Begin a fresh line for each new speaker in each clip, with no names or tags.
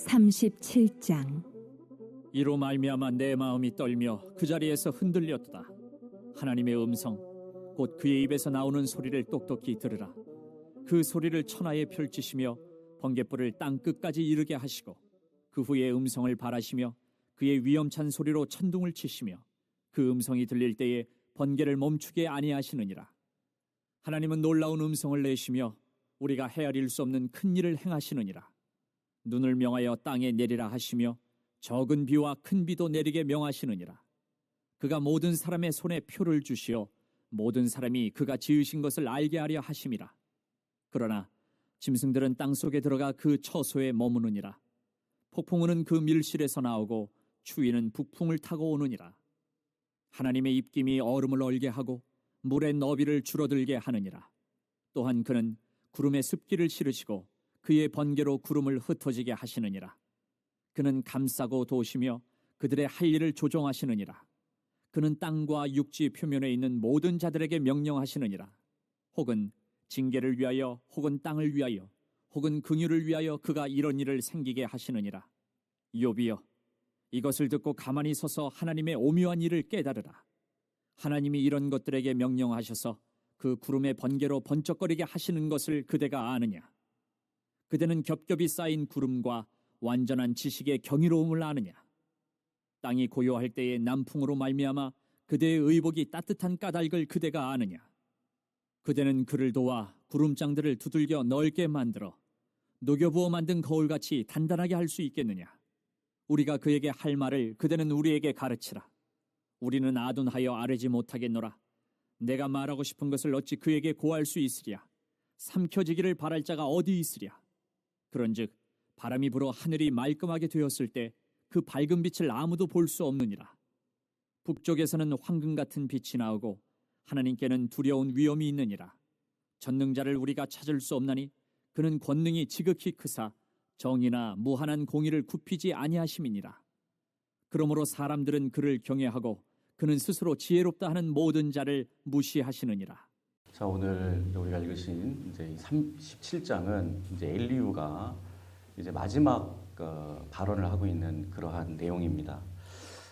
37장.
이로 말미암아 내 마음이 떨며 그 자리에서 흔들렸도다. 하나님의 음성 곧 그의 입에서 나오는 소리를 똑똑히 들으라. 그 소리를 천하에 펼치시며 번갯불을 땅 끝까지 이르게 하시고 그 후에 음성을 발하시며 그의 위엄찬 소리로 천둥을 치시며 그 음성이 들릴 때에 번개를 멈추게 아니하시느니라. 하나님은 놀라운 음성을 내시며 우리가 헤아릴 수 없는 큰 일을 행하시느니라. 눈을 명하여 땅에 내리라 하시며 적은 비와 큰 비도 내리게 명하시느니라. 그가 모든 사람의 손에 표를 주시어 모든 사람이 그가 지으신 것을 알게 하려 하심이라. 그러나 짐승들은 땅속에 들어가 그 처소에 머무느니라. 폭풍우는 그 밀실에서 나오고 추위는 북풍을 타고 오느니라. 하나님의 입김이 얼음을 얼게 하고 물의 너비를 줄어들게 하느니라. 또한 그는 구름에 습기를 실으시고 그의 번개로 구름을 흩어지게 하시느니라. 그는 감싸고 도시며 그들의 할 일을 조종하시느니라. 그는 땅과 육지 표면에 있는 모든 자들에게 명령하시느니라. 혹은 징계를 위하여 혹은 땅을 위하여 혹은 긍휼을 위하여 그가 이런 일을 생기게 하시느니라. 욥이여, 이것을 듣고 가만히 서서 하나님의 오묘한 일을 깨달으라. 하나님이 이런 것들에게 명령하셔서 그 구름의 번개로 번쩍거리게 하시는 것을 그대가 아느냐? 그대는 겹겹이 쌓인 구름과 완전한 지식의 경이로움을 아느냐? 땅이 고요할 때에 남풍으로 말미암아 그대의 의복이 따뜻한 까닭을 그대가 아느냐? 그대는 그를 도와 구름장들을 두들겨 넓게 만들어 녹여부어 만든 거울같이 단단하게 할 수 있겠느냐? 우리가 그에게 할 말을 그대는 우리에게 가르치라. 우리는 아둔하여 아뢰지 못하겠노라. 내가 말하고 싶은 것을 어찌 그에게 고할 수 있으랴? 삼켜지기를 바랄 자가 어디 있으랴? 그런즉 바람이 불어 하늘이 말끔하게 되었을 때 그 밝은 빛을 아무도 볼 수 없느니라. 북쪽에서는 황금 같은 빛이 나오고 하나님께는 두려운 위엄이 있느니라. 전능자를 우리가 찾을 수 없나니 그는 권능이 지극히 크사 정의나 무한한 공의를 굽히지 아니하심이니라. 그러므로 사람들은 그를 경외하고 그는 스스로 지혜롭다 하는 모든 자를 무시하시느니라.
자, 오늘 우리가 읽으신 이제 37장은 이제 엘리후가 이제 마지막 발언을 하고 있는 그러한 내용입니다.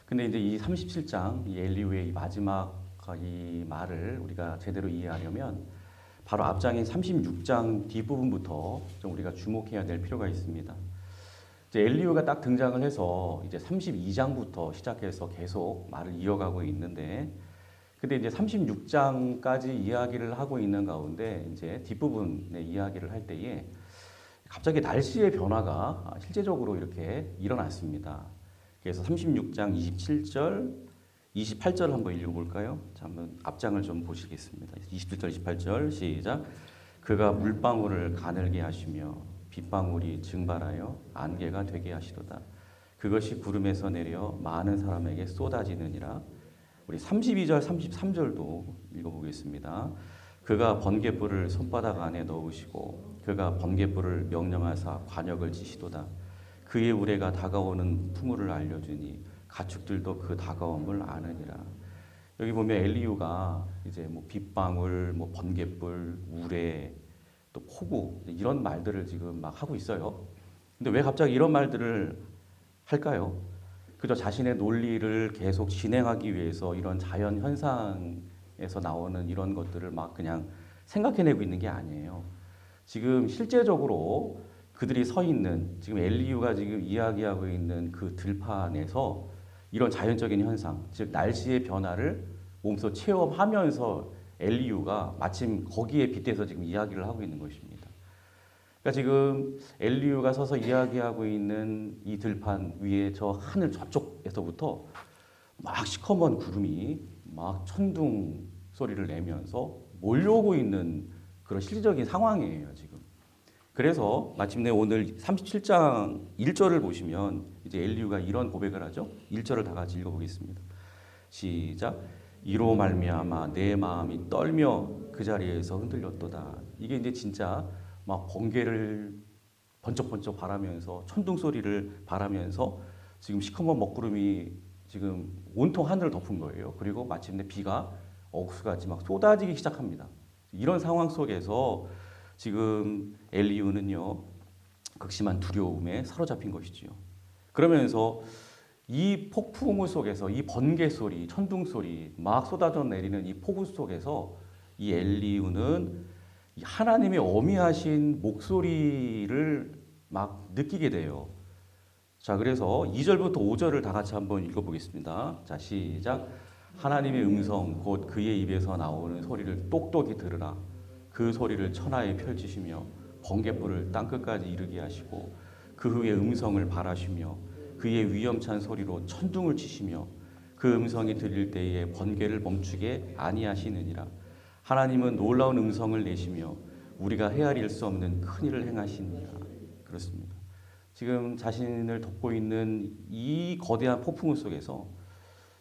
근데 이제 이 37장 이 엘리후의 이 마지막 이 말을 우리가 제대로 이해하려면 바로 앞장인 36장 뒷부분부터 좀 우리가 주목해야 될 필요가 있습니다. 이제 엘리후가 딱 등장을 해서 이제 32장부터 시작해서 계속 말을 이어가고 있는데, 근데 이제 36장까지 이야기를 하고 있는 가운데 이제 뒷부분의 이야기를 할 때에 갑자기 날씨의 변화가 실제적으로 이렇게 일어났습니다. 그래서 36장 27절, 28절 한번 읽어볼까요? 자, 한번 앞장을 좀 보시겠습니다. 27절, 28절 시작. 그가 물방울을 가늘게 하시며 빗방울이 증발하여 안개가 되게 하시도다. 그것이 구름에서 내려 많은 사람에게 쏟아지느니라. 우리 32절, 33절도 읽어보겠습니다. 그가 번갯불을 손바닥 안에 넣으시고 그가 번갯불을 명령하사 관역을 지시도다. 그의 우레가 다가오는 풍우를 알려주니 가축들도 그 다가옴을 아느니라. 여기 보면 엘리후가 이제 뭐 빗방울, 뭐 번갯불, 우레, 또 폭우 이런 말들을 지금 막 하고 있어요. 근데 왜 갑자기 이런 말들을 할까요? 그저 자신의 논리를 계속 진행하기 위해서 이런 자연 현상에서 나오는 이런 것들을 막 그냥 생각해내고 있는 게 아니에요. 지금 실제적으로 그들이 서 있는, 지금 엘리후가 지금 이야기하고 있는 그 들판에서 이런 자연적인 현상, 즉 날씨의 변화를 몸소 체험하면서 엘리후가 마침 거기에 빗대서 지금 이야기를 하고 있는 것입니다. 그러니까 지금 엘리후가 서서 이야기하고 있는 이 들판 위에 저 하늘 저쪽에서부터 막 시커먼 구름이 막 천둥 소리를 내면서 몰려오고 있는 그런 실질적인 상황이에요, 지금. 그래서 마침내 오늘 37장 1절을 보시면 이제 엘리후가 이런 고백을 하죠. 1절을 다 같이 읽어보겠습니다. 시작. 이로 말미암아 내 마음이 떨며 그 자리에서 흔들렸도다. 이게 이제 진짜 막 번개를 번쩍번쩍 바라면서 천둥 소리를 바라면서 지금 시커먼 먹구름이 지금 온통 하늘을 덮은 거예요. 그리고 마침내 비가 억수같이 막 쏟아지기 시작합니다. 이런 상황 속에서 지금 엘리후는요, 극심한 두려움에 사로잡힌 것이지요. 그러면서 이 폭풍우 속에서 이 번개 소리, 천둥 소리 막 쏟아져 내리는 이 폭우 속에서 이 엘리후는 이 하나님의 어미하신 목소리를 막 느끼게 돼요. 자, 그래서 2절부터 5절을 다 같이 한번 읽어보겠습니다. 자, 시작. 하나님의 음성 곧 그의 입에서 나오는 소리를 똑똑히 들으라. 그 소리를 천하에 펼치시며 번갯불을 땅끝까지 이르게 하시고 그 후에 음성을 발하시며 그의 위엄찬 소리로 천둥을 치시며 그 음성이 들릴 때에 번개를 멈추게 아니하시느니라. 하나님은 놀라운 음성을 내시며 우리가 헤아릴 수 없는 큰 일을 행하시느니라. 그렇습니다. 지금 자신을 덮고 있는 이 거대한 폭풍우 속에서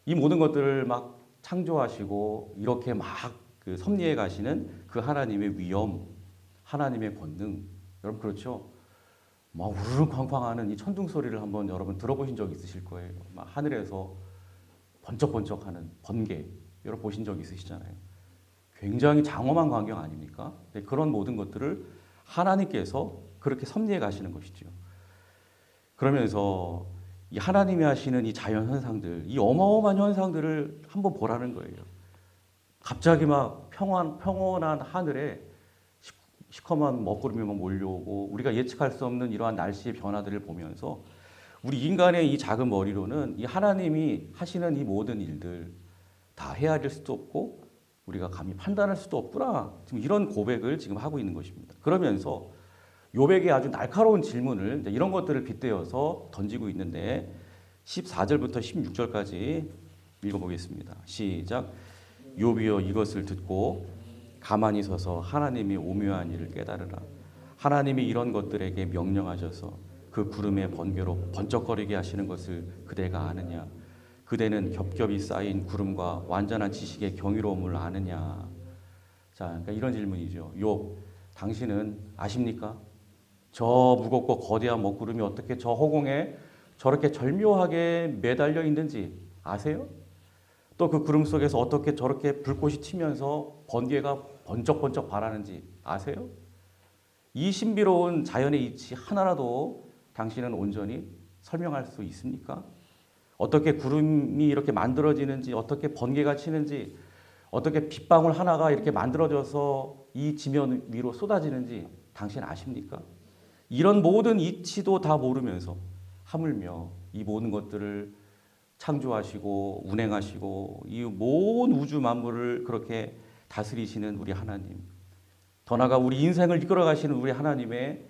이 모든 것들을 막 창조하시고 이렇게 막 그 섭리해 가시는 그 하나님의 위엄, 하나님의 권능. 여러분 그렇죠? 막 우르르 쾅쾅하는 이 천둥 소리를 한번 여러분 들어보신 적 있으실 거예요. 막 하늘에서 번쩍번쩍하는 번개 여러분 보신 적 있으시잖아요. 굉장히 장엄한 광경 아닙니까? 그런 모든 것들을 하나님께서 그렇게 섭리해 가시는 것이죠. 그러면서 이 하나님이 하시는 이 자연 현상들, 이 어마어마한 현상들을 한번 보라는 거예요. 갑자기 막 평온한 하늘에 시커먼 먹구름이 막 몰려오고 우리가 예측할 수 없는 이러한 날씨의 변화들을 보면서 우리 인간의 이 작은 머리로는 이 하나님이 하시는 이 모든 일들 다 헤아릴 수도 없고 우리가 감히 판단할 수도 없구나. 지금 이런 고백을 지금 하고 있는 것입니다. 그러면서 욥에게 아주 날카로운 질문을 이런 것들을 빗대어서 던지고 있는데 14절부터 16절까지 읽어보겠습니다. 시작. 욥이여 이것을 듣고 가만히 서서 하나님의 오묘한 일을 깨달으라. 하나님이 이런 것들에게 명령하셔서 그 구름의 번개로 번쩍거리게 하시는 것을 그대가 아느냐. 그대는 겹겹이 쌓인 구름과 완전한 지식의 경이로움을 아느냐. 자, 그러니까 이런 질문이죠. 욥, 당신은 아십니까? 저 무겁고 거대한 먹구름이 어떻게 저 허공에 저렇게 절묘하게 매달려 있는지 아세요? 또 그 구름 속에서 어떻게 저렇게 불꽃이 튀면서 번개가 번쩍번쩍 발하는지 아세요? 이 신비로운 자연의 이치 하나라도 당신은 온전히 설명할 수 있습니까? 어떻게 구름이 이렇게 만들어지는지, 어떻게 번개가 치는지, 어떻게 빗방울 하나가 이렇게 만들어져서 이 지면 위로 쏟아지는지 당신 아십니까? 이런 모든 이치도 다 모르면서 하물며 이 모든 것들을 창조하시고 운행하시고 이 모든 우주 만물을 그렇게 다스리시는 우리 하나님, 더 나아가 우리 인생을 이끌어가시는 우리 하나님의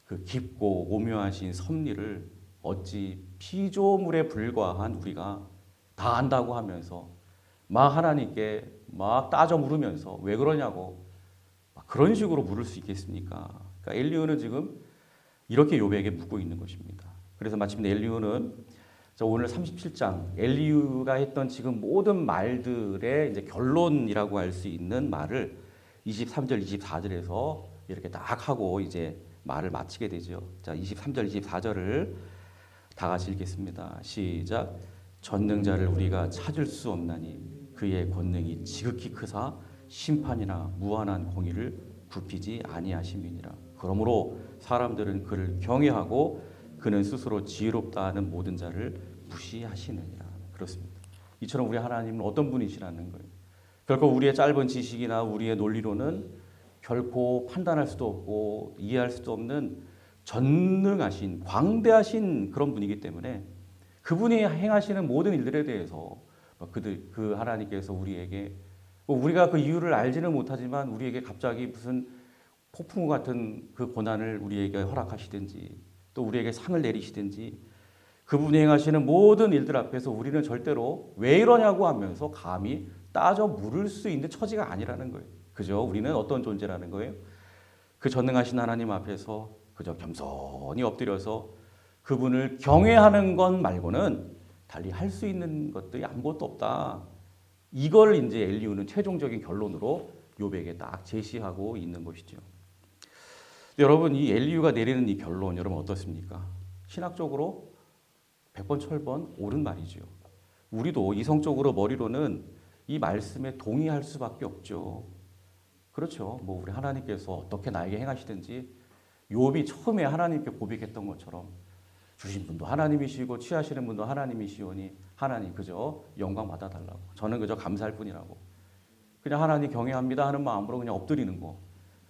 그 깊고 오묘하신 섭리를 어찌 피조물에 불과한 우리가 다 안다고 하면서 막 하나님께 막 따져 물으면서 왜 그러냐고 막 그런 식으로 물을 수 있겠습니까? 그러니까 엘리후는 지금 이렇게 욥에게 묻고 있는 것입니다. 그래서 마침내 엘리후는 오늘 37장 엘리후가 했던 지금 모든 말들의 이제 결론이라고 할 수 있는 말을 23절, 24절에서 이렇게 딱 하고 이제 말을 마치게 되죠. 자, 23절, 24절을 다 같이 읽겠습니다. 시작. 전능자를 우리가 찾을 수 없나니 그의 권능이 지극히 크사 심판이나 무한한 공의를 굽히지 아니하심이니라. 그러므로 사람들은 그를 경외하고 그는 스스로 지혜롭다 하는 모든 자를 무시하시느니라. 그렇습니다. 이처럼 우리 하나님은 어떤 분이시라는 거예요. 결코 우리의 짧은 지식이나 우리의 논리로는 결코 판단할 수도 없고 이해할 수도 없는 전능하신 광대하신 그런 분이기 때문에 그분이 행하시는 모든 일들에 대해서 그 하나님께서 우리에게 우리가 그 이유를 알지는 못하지만 우리에게 갑자기 무슨 폭풍우 같은 그 고난을 우리에게 허락하시든지 또 우리에게 상을 내리시든지 그분이 행하시는 모든 일들 앞에서 우리는 절대로 왜 이러냐고 하면서 감히 따져 물을 수 있는 처지가 아니라는 거예요. 그죠? 우리는 어떤 존재라는 거예요? 그 전능하신 하나님 앞에서 그저 겸손히 엎드려서 그분을 경외하는 것 말고는 달리 할 수 있는 것들이 아무것도 없다. 이걸 이제 엘리후는 최종적인 결론으로 욥에게 딱 제시하고 있는 것이죠. 여러분, 이 엘리후가 내리는 이 결론 여러분 어떻습니까? 신학적으로 100번 1000번 옳은 말이죠. 우리도 이성적으로 머리로는 이 말씀에 동의할 수밖에 없죠. 그렇죠. 뭐 우리 하나님께서 어떻게 나에게 행하시든지 욥이 처음에 하나님께 고백했던 것처럼 주신 분도 하나님이시고 취하시는 분도 하나님이시오니 하나님 그저 영광 받아달라고. 저는 그저 감사할 뿐이라고. 그냥 하나님 경외합니다 하는 마음으로 그냥 엎드리는 거.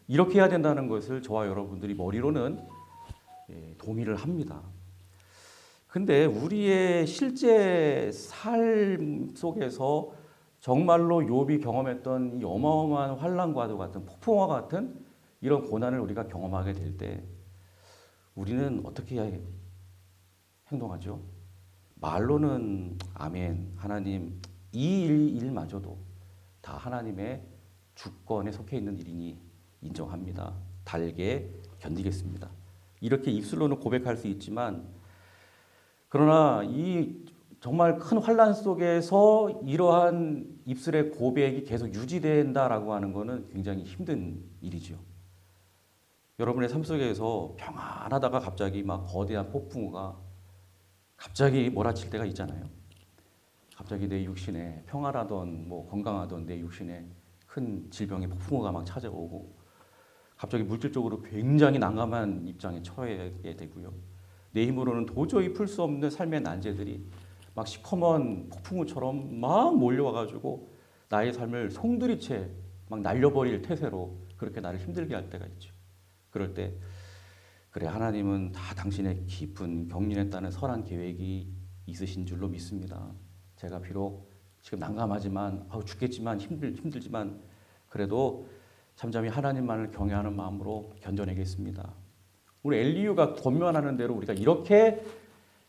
이렇게 해야 된다는 것을 저와 여러분들이 머리로는 동의를 합니다. 근데 우리의 실제 삶 속에서 정말로 욥이 경험했던 이 어마어마한 환난과도 같은 폭풍과 같은 이런 고난을 우리가 경험하게 될 때 우리는 어떻게 행동하죠? 말로는 아멘, 하나님 이 일마저도 다 하나님의 주권에 속해 있는 일이니 인정합니다. 달게 견디겠습니다. 이렇게 입술로는 고백할 수 있지만 그러나 이 정말 큰 환난 속에서 이러한 입술의 고백이 계속 유지된다라고 하는 것은 굉장히 힘든 일이죠. 여러분의 삶 속에서 평안하다가 갑자기 막 거대한 폭풍우가 갑자기 몰아칠 때가 있잖아요. 갑자기 내 육신에 평안하던 뭐 건강하던 내 육신에 큰 질병의 폭풍우가 막 찾아오고 갑자기 물질적으로 굉장히 난감한 입장에 처하게 되고요. 내 힘으로는 도저히 풀 수 없는 삶의 난제들이 막 시커먼 폭풍우처럼 막 몰려와가지고 나의 삶을 송두리째 막 날려버릴 태세로 그렇게 나를 힘들게 할 때가 있죠. 그럴 때 그래 하나님은 다 당신의 깊은 경륜했다는 선한 계획이 있으신 줄로 믿습니다. 제가 비록 지금 난감하지만 죽겠지만 힘들지만 그래도 잠잠히 하나님만을 경외하는 마음으로 견뎌내겠습니다. 우리 엘리후가 권면하는 대로 우리가 이렇게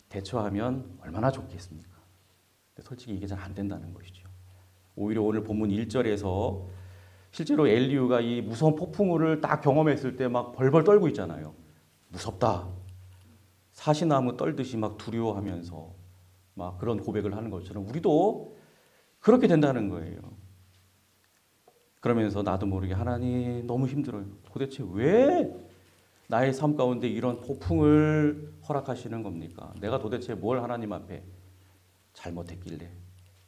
대처하면 얼마나 좋겠습니까? 근데 솔직히 이게 잘 안 된다는 것이죠. 오히려 오늘 본문 1절에서 실제로 엘리후가 이 무서운 폭풍우를 딱 경험했을 때 막 벌벌 떨고 있잖아요. 무섭다. 사시나무 떨듯이 막 두려워하면서 막 그런 고백을 하는 것처럼 우리도 그렇게 된다는 거예요. 그러면서 나도 모르게 하나님 너무 힘들어요. 도대체 왜 나의 삶 가운데 이런 폭풍을 허락하시는 겁니까? 내가 도대체 뭘 하나님 앞에 잘못했길래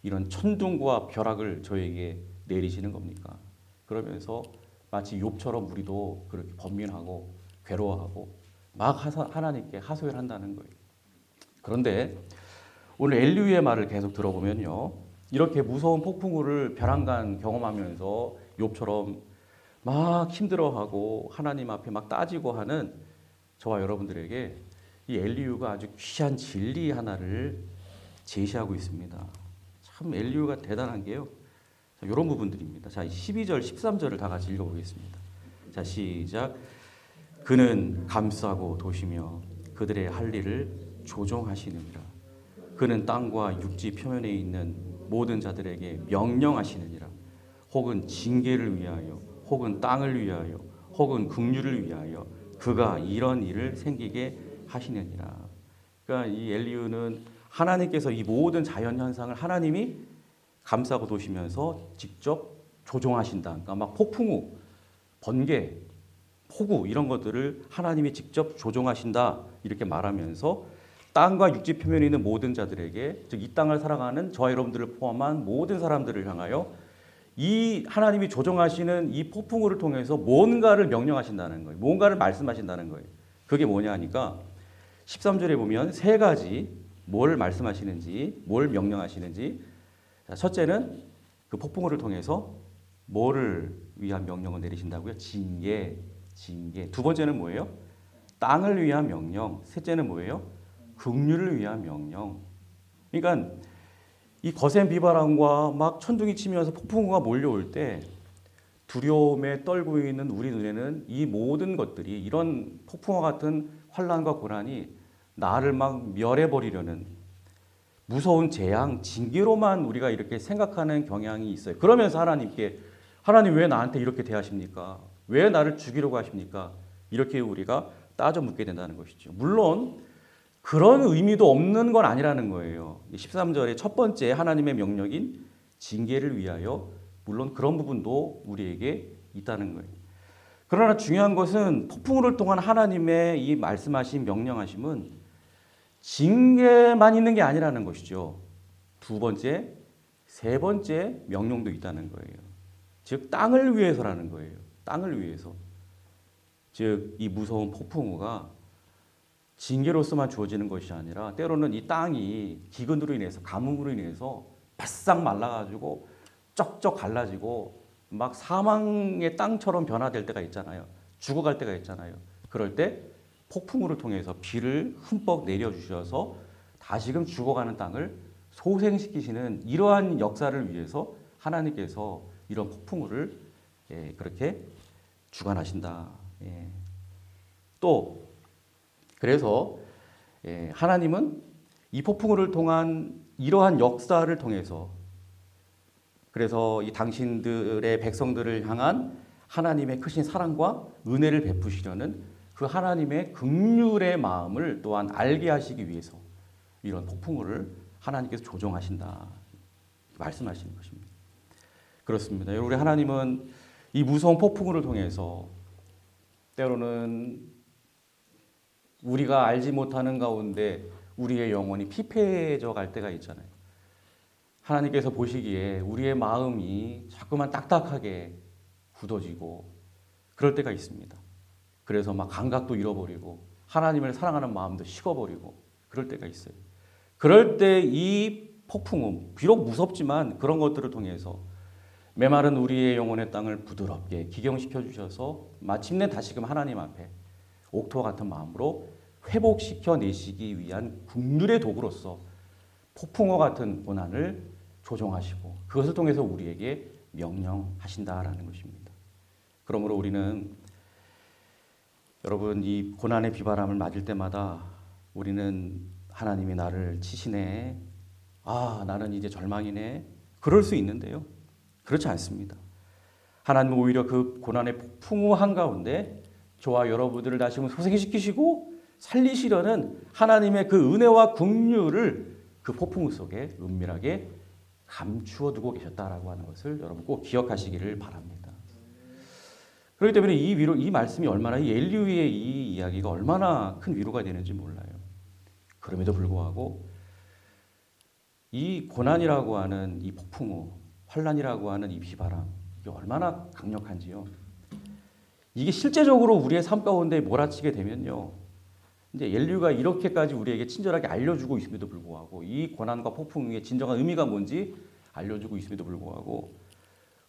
이런 천둥과 벼락을 저에게 내리시는 겁니까? 그러면서 마치 욥처럼 우리도 그렇게 번민하고 괴로워하고 막 하나님께 하소연을 한다는 거예요. 그런데 오늘 엘리후의 말을 계속 들어보면요. 이렇게 무서운 폭풍우를 벼랑간 경험하면서 욥처럼 막 힘들어하고 하나님 앞에 막 따지고 하는 저와 여러분들에게 이 엘리후가 아주 귀한 진리 하나를 제시하고 있습니다. 참 엘리후가 대단한 게요. 자, 이런 부분들입니다. 자, 12절, 13절을 다 같이 읽어보겠습니다. 자, 시작. 그는 감싸고 도시며 그들의 할 일을 조종하시느니라. 그는 땅과 육지 표면에 있는 모든 자들에게 명령하시느니라. 혹은 징계를 위하여 혹은 땅을 위하여 혹은 긍휼을 위하여 그가 이런 일을 생기게 하시느니라. 그러니까 이 엘리후는 하나님께서 이 모든 자연 현상을 하나님이 감싸고 도시면서 직접 조종하신다. 그러니까 막 폭풍우, 번개, 폭우 이런 것들을 하나님이 직접 조종하신다 이렇게 말하면서 땅과 육지 표면에 있는 모든 자들에게 즉 이 땅을 살아가는 저와 여러분들을 포함한 모든 사람들을 향하여 이 하나님이 조종하시는 이 폭풍우를 통해서 뭔가를 명령하신다는 거예요. 뭔가를 말씀하신다는 거예요. 그게 뭐냐 하니까 13절에 보면 세 가지 뭘 말씀하시는지 뭘 명령하시는지 자, 첫째는 그 폭풍우를 통해서 뭐를 위한 명령을 내리신다고요? 징계. 두 번째는 뭐예요? 땅을 위한 명령. 셋째는 뭐예요? 긍휼을 위한 명령. 그러니까 이 거센 비바람과 막 천둥이 치면서 폭풍우가 몰려올 때 두려움에 떨고 있는 우리 눈에는 이 모든 것들이 이런 폭풍과 같은 환난과 고난이 나를 막 멸해버리려는 무서운 재앙, 징계로만 우리가 이렇게 생각하는 경향이 있어요. 그러면서 하나님께 하나님 왜 나한테 이렇게 대하십니까? 왜 나를 죽이려고 하십니까? 이렇게 우리가 따져 묻게 된다는 것이죠. 물론 그런 의미도 없는 건 아니라는 거예요. 13절의 첫 번째 하나님의 명령인 징계를 위하여 물론 그런 부분도 우리에게 있다는 거예요. 그러나 중요한 것은 폭풍우를 통한 하나님의 이 말씀하신 명령하심은 징계만 있는 게 아니라는 것이죠. 두 번째, 세 번째 명령도 있다는 거예요. 즉 땅을 위해서라는 거예요. 땅을 위해서. 즉 이 무서운 폭풍우가 징계로서만 주어지는 것이 아니라 때로는 이 땅이 기근으로 인해서 가뭄으로 인해서 바싹 말라가지고 쩍쩍 갈라지고 막 사망의 땅처럼 변화될 때가 있잖아요. 죽어갈 때가 있잖아요. 그럴 때 폭풍우를 통해서 비를 흠뻑 내려주셔서 다시금 죽어가는 땅을 소생시키시는 이러한 역사를 위해서 하나님께서 이런 폭풍우를 그렇게 주관하신다. 또 그래서 하나님은 이 폭풍우를 통한 이러한 역사를 통해서 그래서 이 당신들의 백성들을 향한 하나님의 크신 사랑과 은혜를 베푸시려는 그 하나님의 긍휼의 마음을 또한 알게 하시기 위해서 이런 폭풍우를 하나님께서 조정하신다 말씀하시는 것입니다. 그렇습니다. 우리 하나님은 이 무서운 폭풍우를 통해서 때로는 우리가 알지 못하는 가운데 우리의 영혼이 피폐해져 갈 때가 있잖아요. 하나님께서 보시기에 우리의 마음이 자꾸만 딱딱하게 굳어지고 그럴 때가 있습니다. 그래서 막 감각도 잃어버리고 하나님을 사랑하는 마음도 식어버리고 그럴 때가 있어요. 그럴 때 이 폭풍우, 비록 무섭지만 그런 것들을 통해서 메마른 우리의 영혼의 땅을 부드럽게 기경시켜 주셔서 마침내 다시금 하나님 앞에 옥토와 같은 마음으로 회복시켜 내시기 위한 긍휼의 도구로서 폭풍과 같은 고난을 조정하시고 그것을 통해서 우리에게 명령하신다라는 것입니다. 그러므로 우리는 여러분 이 고난의 비바람을 맞을 때마다 우리는 하나님이 나를 치시네. 아, 나는 이제 절망이네. 그럴 수 있는데요. 그렇지 않습니다. 하나님은 오히려 그 고난의 폭풍우 한가운데 저와 여러분들을 다시금 소생시키시고 살리시려는 하나님의 그 은혜와 긍휼을 그 폭풍우 속에 은밀하게 감추어 두고 계셨다라고 하는 것을 여러분 꼭 기억하시기를 바랍니다. 그렇기 때문에 이 말씀이 얼마나 이 엘리후의 이 이야기가 얼마나 큰 위로가 되는지 몰라요. 그럼에도 불구하고 이 고난이라고 하는 이 폭풍우, 환란이라고 하는 이 비바람 이게 얼마나 강력한지요. 이게 실제적으로 우리의 삶 가운데 몰아치게 되면요. 이제 엘리후가 이렇게까지 우리에게 친절하게 알려주고 있음에도 불구하고 이 고난과 폭풍의 진정한 의미가 뭔지 알려주고 있음에도 불구하고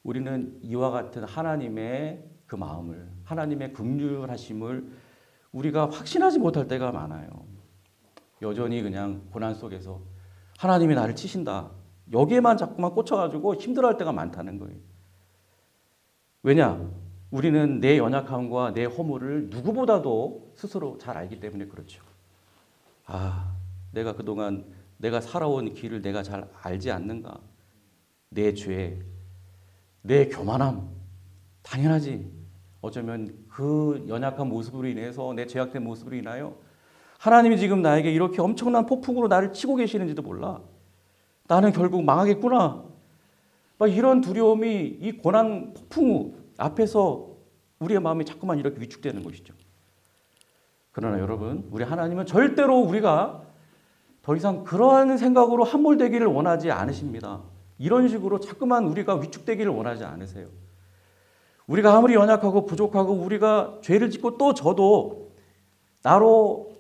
우리는 이와 같은 하나님의 그 마음을 하나님의 긍휼하심을 우리가 확신하지 못할 때가 많아요. 여전히 그냥 고난 속에서 하나님이 나를 치신다. 여기에만 자꾸만 꽂혀가지고 힘들어할 때가 많다는 거예요. 왜냐? 우리는 내 연약함과 내 허물을 누구보다도 스스로 잘 알기 때문에 그렇죠. 아, 내가 그동안 내가 살아온 길을 내가 잘 알지 않는가? 내 죄, 내 교만함, 당연하지. 어쩌면 그 연약한 모습으로 인해서 내 죄악된 모습으로 인하여 하나님이 지금 나에게 이렇게 엄청난 폭풍으로 나를 치고 계시는지도 몰라. 나는 결국 망하겠구나. 막 이런 두려움이 이 고난 폭풍 앞에서 우리의 마음이 자꾸만 이렇게 위축되는 것이죠. 그러나 여러분, 우리 하나님은 절대로 우리가 더 이상 그러한 생각으로 함몰되기를 원하지 않으십니다. 이런 식으로 자꾸만 우리가 위축되기를 원하지 않으세요. 우리가 아무리 연약하고 부족하고 우리가 죄를 짓고 또 져도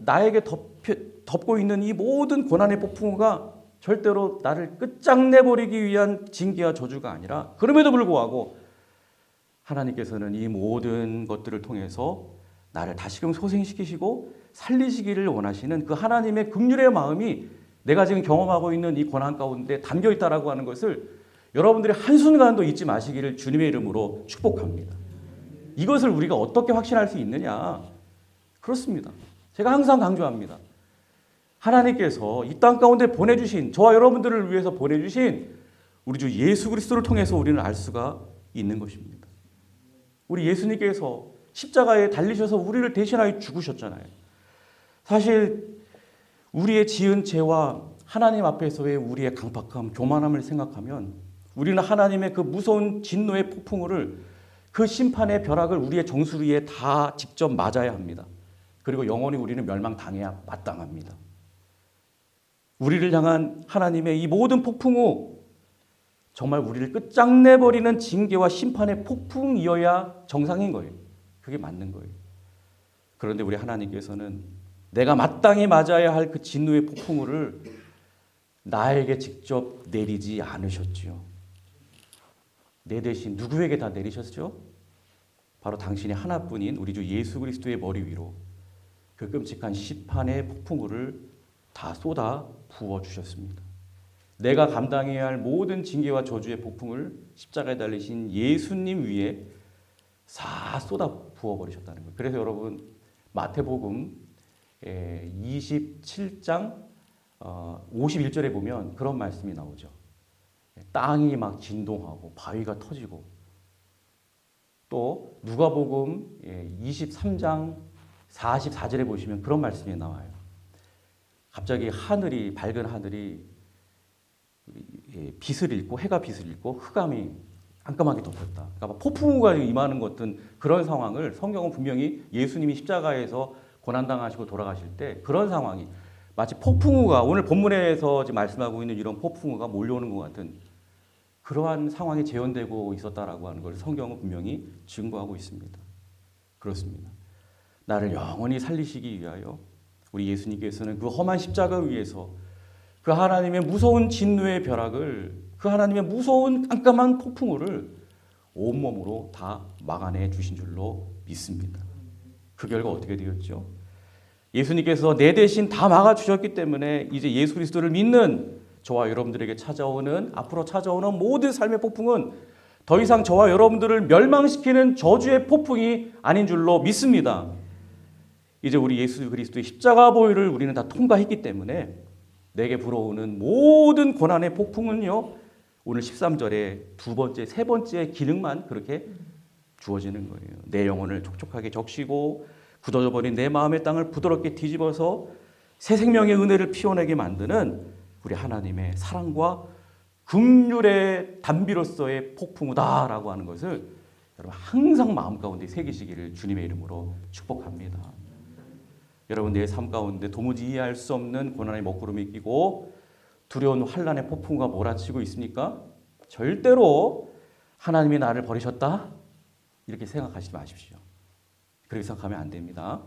나에게 덮고 있는 이 모든 고난의 폭풍우가 절대로 나를 끝장내버리기 위한 징계와 저주가 아니라 그럼에도 불구하고 하나님께서는 이 모든 것들을 통해서 나를 다시금 소생시키시고 살리시기를 원하시는 그 하나님의 긍휼의 마음이 내가 지금 경험하고 있는 이 고난 가운데 담겨 있다라고 하는 것을 여러분들이 한순간도 잊지 마시기를 주님의 이름으로 축복합니다. 이것을 우리가 어떻게 확신할 수 있느냐? 그렇습니다. 제가 항상 강조합니다. 하나님께서 이 땅 가운데 보내주신 저와 여러분들을 위해서 보내주신 우리 주 예수 그리스도를 통해서 우리는 알 수가 있는 것입니다. 우리 예수님께서 십자가에 달리셔서 우리를 대신하여 죽으셨잖아요. 사실 우리의 지은 죄와 하나님 앞에서의 우리의 강팍함, 교만함을 생각하면 우리는 하나님의 그 무서운 진노의 폭풍우를 그 심판의 벼락을 우리의 정수 위에 다 직접 맞아야 합니다. 그리고 영원히 우리는 멸망당해야 마땅합니다. 우리를 향한 하나님의 이 모든 폭풍우 정말 우리를 끝장내버리는 징계와 심판의 폭풍이어야 정상인 거예요. 그게 맞는 거예요. 그런데 우리 하나님께서는 내가 마땅히 맞아야 할 그 진노의 폭풍우를 나에게 직접 내리지 않으셨지요. 내 대신 누구에게 다 내리셨죠? 바로 당신의 하나뿐인 우리 주 예수 그리스도의 머리 위로 그 끔찍한 시판의 폭풍우를 다 쏟아 부어 주셨습니다. 내가 감당해야 할 모든 징계와 저주의 폭풍을 십자가에 달리신 예수님 위에 다 쏟아 부어 버리셨다는 거예요. 그래서 여러분 마태복음 27장 51절에 보면 그런 말씀이 나오죠. 땅이 막 진동하고 바위가 터지고, 또 누가복음 23장 44절에 보시면 그런 말씀이 나와요. 갑자기 하늘이, 밝은 하늘이 빛을 잃고, 해가 빛을 잃고 흑암이 깜깜하게 덮였다. 그러니까 폭풍우가 임하는 것 같은 그런 상황을 성경은 분명히 예수님이 십자가에서 고난당하시고 돌아가실 때 그런 상황이 마치 폭풍우가, 오늘 본문에서 지금 말씀하고 있는 이런 폭풍우가 몰려오는 것 같은 그러한 상황이 재현되고 있었다라고 하는 걸 성경은 분명히 증거하고 있습니다. 그렇습니다. 나를 영원히 살리시기 위하여 우리 예수님께서는 그 험한 십자가 위에서 그 하나님의 무서운 진노의 벼락을, 그 하나님의 무서운 깜깜한 폭풍우를 온몸으로 다 막아내 주신 줄로 믿습니다. 그 결과 어떻게 되었죠? 예수님께서 내 대신 다 막아주셨기 때문에 이제 예수 그리스도를 믿는 저와 여러분들에게 찾아오는, 앞으로 찾아오는 모든 삶의 폭풍은 더 이상 저와 여러분들을 멸망시키는 저주의 폭풍이 아닌 줄로 믿습니다. 이제 우리 예수 그리스도의 십자가 보혈을 우리는 다 통과했기 때문에 내게 불어오는 모든 고난의 폭풍은요, 오늘 13절에 두 번째, 세 번째 기능만 그렇게 주어지는 거예요. 내 영혼을 촉촉하게 적시고 굳어져 버린 내 마음의 땅을 부드럽게 뒤집어서 새 생명의 은혜를 피워내게 만드는 우리 하나님의 사랑과 긍휼의 단비로서의 폭풍우다라고 하는 것을 여러분 항상 마음 가운데 새기시기를 주님의 이름으로 축복합니다. 여러분 내 삶 가운데 도무지 이해할 수 없는 고난의 먹구름이 끼고 두려운 환난의 폭풍우가 몰아치고 있습니까? 절대로 하나님이 나를 버리셨다 이렇게 생각하시지 마십시오. 그렇게 생각하면 안 됩니다.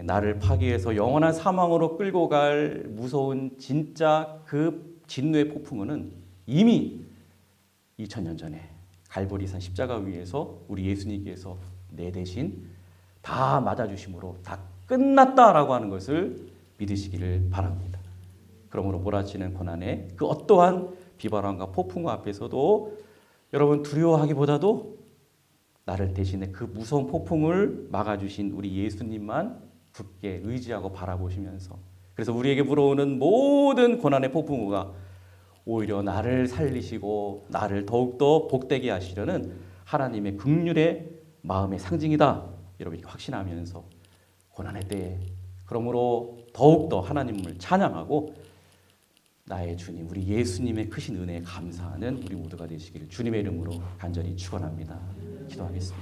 나를 파괴해서 영원한 사망으로 끌고 갈 무서운 진짜 그 진노의 폭풍우는 이미 2000년 전에 갈보리산 십자가 위에서 우리 예수님께서 내 대신 다 맞아주심으로 다 끝났다라고 하는 것을 믿으시기를 바랍니다. 그러므로 몰아치는 고난의 그 어떠한 비바람과 폭풍 앞에서도 여러분 두려워하기보다도 나를 대신에 그 무서운 폭풍을 막아주신 우리 예수님만 굳게 의지하고 바라보시면서, 그래서 우리에게 불어오는 모든 고난의 폭풍우가 오히려 나를 살리시고 나를 더욱더 복되게 하시려는 하나님의 긍휼의 마음의 상징이다. 여러분이 확신하면서 고난의 때에 그러므로 더욱더 하나님을 찬양하고 나의 주님, 우리 예수님의 크신 은혜에 감사하는 우리 모두가 되시기를 주님의 이름으로 간절히 축원합니다. 기도하겠습니다.